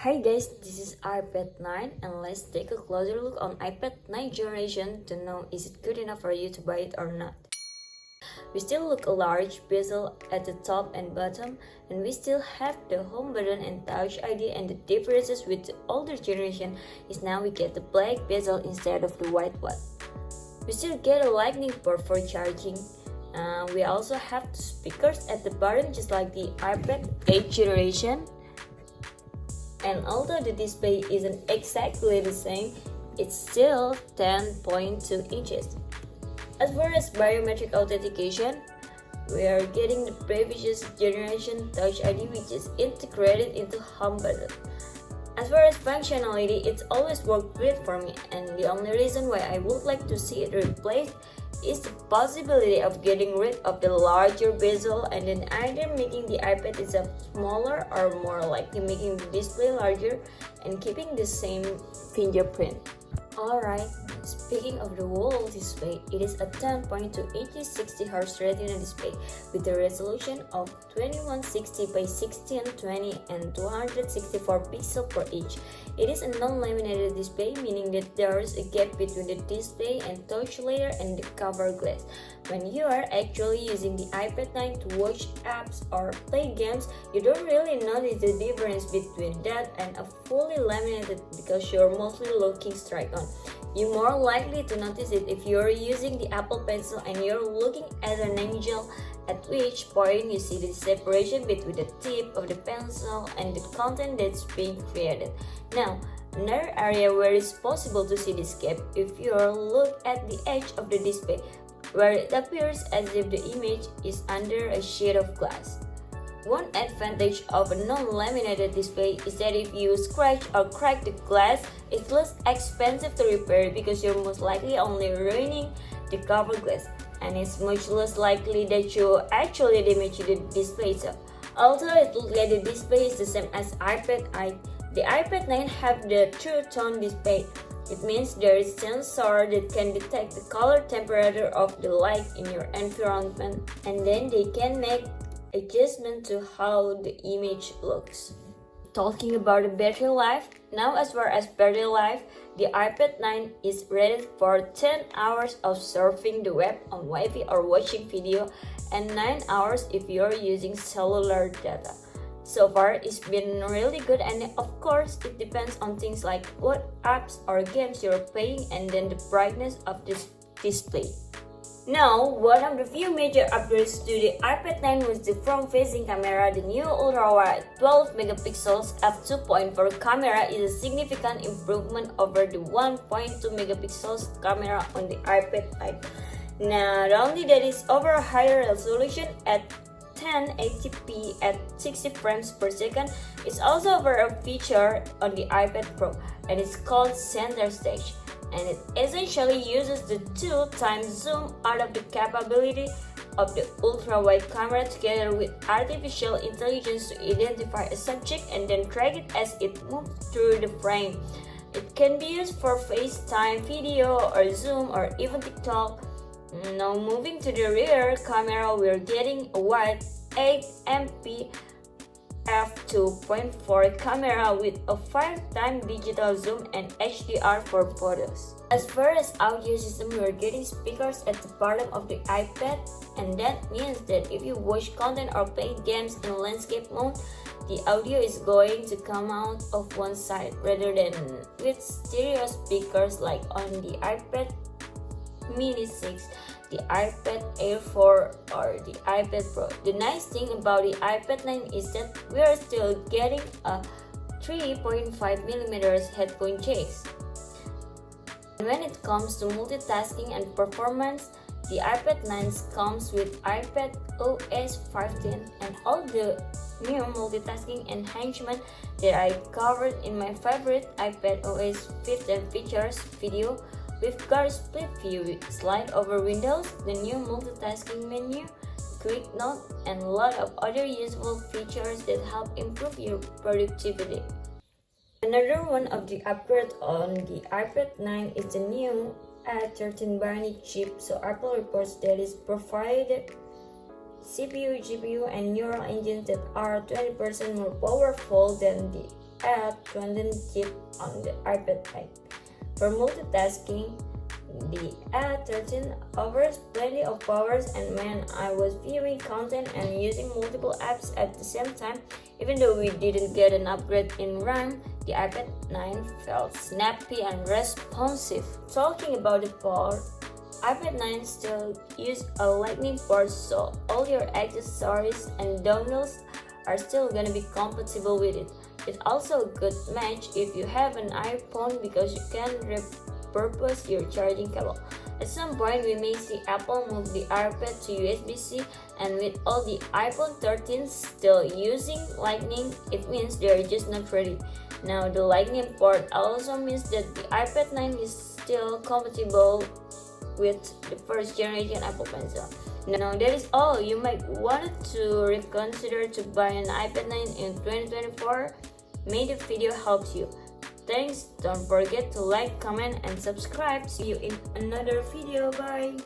Hi guys, this is iPad 9 and let's take a closer look on iPad 9 generation to know is it good enough for you to buy it or not. We still look a large bezel at the top and bottom, and we still have the home button and touch ID, and the differences with the older generation is now we get the black bezel instead of the white one. We still get a lightning port for charging. We also have the speakers at the bottom just like the iPad 8 generation. And although the display isn't exactly the same, it's still 10.2 inches. As far as biometric authentication, we are getting the previous generation Touch ID which is integrated into home button. As far as functionality, it's always worked great for me, and the only reason why I would like to see it replaced is the possibility of getting rid of the larger bezel and then either making the iPad itself smaller or more likely making the display larger and keeping the same fingerprint. Alright, speaking of the whole display, it is a 10.2 inches 60Hz Retina display with a resolution of 2160 by 1620 and 264 pixels per inch. It is a non-laminated display, meaning that there is a gap between the display and touch layer and the cover glass. When you are actually using the iPad 9 to watch apps or play games, you don't really notice the difference between that and a fully laminated because you're mostly looking straight on. You're more likely to notice it if you're using the Apple Pencil and you're looking at an angle, at which point you see the separation between the tip of the pencil and the content that's being created. Now, another area where it's possible to see this gap if you look at the edge of the display, where it appears as if the image is under a sheet of glass. One advantage of a non-laminated display is that if you scratch or crack the glass, it's less expensive to repair because you're most likely only ruining the cover glass, and it's much less likely that you actually damage the display itself. Although it looks like the display is the same as iPad 8, the iPad 9 have the True Tone display. It means there is a sensor that can detect the color temperature of the light in your environment, and then they can make adjustment to how the image looks. Talking about the battery life, now as far as battery life, the iPad 9 is rated for 10 hours of surfing the web on Wi-Fi or watching video, and 9 hours if you're using cellular data. So far, it's been really good, and of course, it depends on things like what apps or games you're playing and then the brightness of this display. Now, one of the few major upgrades to the iPad 9 was the front-facing camera. The new ultra-wide 12 megapixels f2.4 camera is a significant improvement over the 1.2 megapixels camera on the iPad 9. Not only that, it's over a higher resolution at 1080p at 60 frames per second. It's also over a feature on the iPad Pro, and it's called Center Stage, and it essentially uses the 2x zoom out of the capability of the ultra-wide camera together with artificial intelligence to identify a subject and then track it as it moves through the frame. It can be used for FaceTime video or Zoom or even TikTok. Now moving to the rear camera, we're getting a wide 8MP f2.4 camera with a 5x digital zoom and HDR for photos. As far as audio system, we're getting speakers at the bottom of the iPad, and that means that if you watch content or play games in landscape mode, the audio is going to come out of one side rather than with stereo speakers like on the iPad Mini 6, the iPad Air 4 or the iPad Pro. The nice thing about the iPad 9 is that we are still getting a 3.5mm headphone jacks. And when it comes to multitasking and performance, the iPad 9 comes with iPad OS 15 and all the new multitasking enhancement that I covered in my favorite iPad OS 15 features video. We've got a split view, slide over windows, the new multitasking menu, quick note, and a lot of other useful features that help improve your productivity. Another one of the upgrades on the iPad 9 is the new A13 Bionic chip. So Apple reports that it's provided CPU, GPU, and neural engines that are 20% more powerful than the add content chip on the iPad 9. For multitasking, the A13 offers plenty of powers, and when I was viewing content and using multiple apps at the same time, even though we didn't get an upgrade in RAM, the iPad 9 felt snappy and responsive. Talking about the port, iPad 9 still use a lightning port, so all your accessories and dongles are still gonna be compatible with it. It's also a good match if you have an iPhone because you can repurpose your charging cable. At some point, we may see Apple move the iPad to USB-C, and with all the iPhone 13 still using Lightning, it means they're just not ready. Now, the Lightning port also means that the iPad 9 is still compatible with the first generation Apple Pencil. Now that is all. You might want to reconsider to buy an iPad 9 in 2024. May the video helps you. Thanks, don't forget to like, comment, and subscribe. See you in another video. Bye.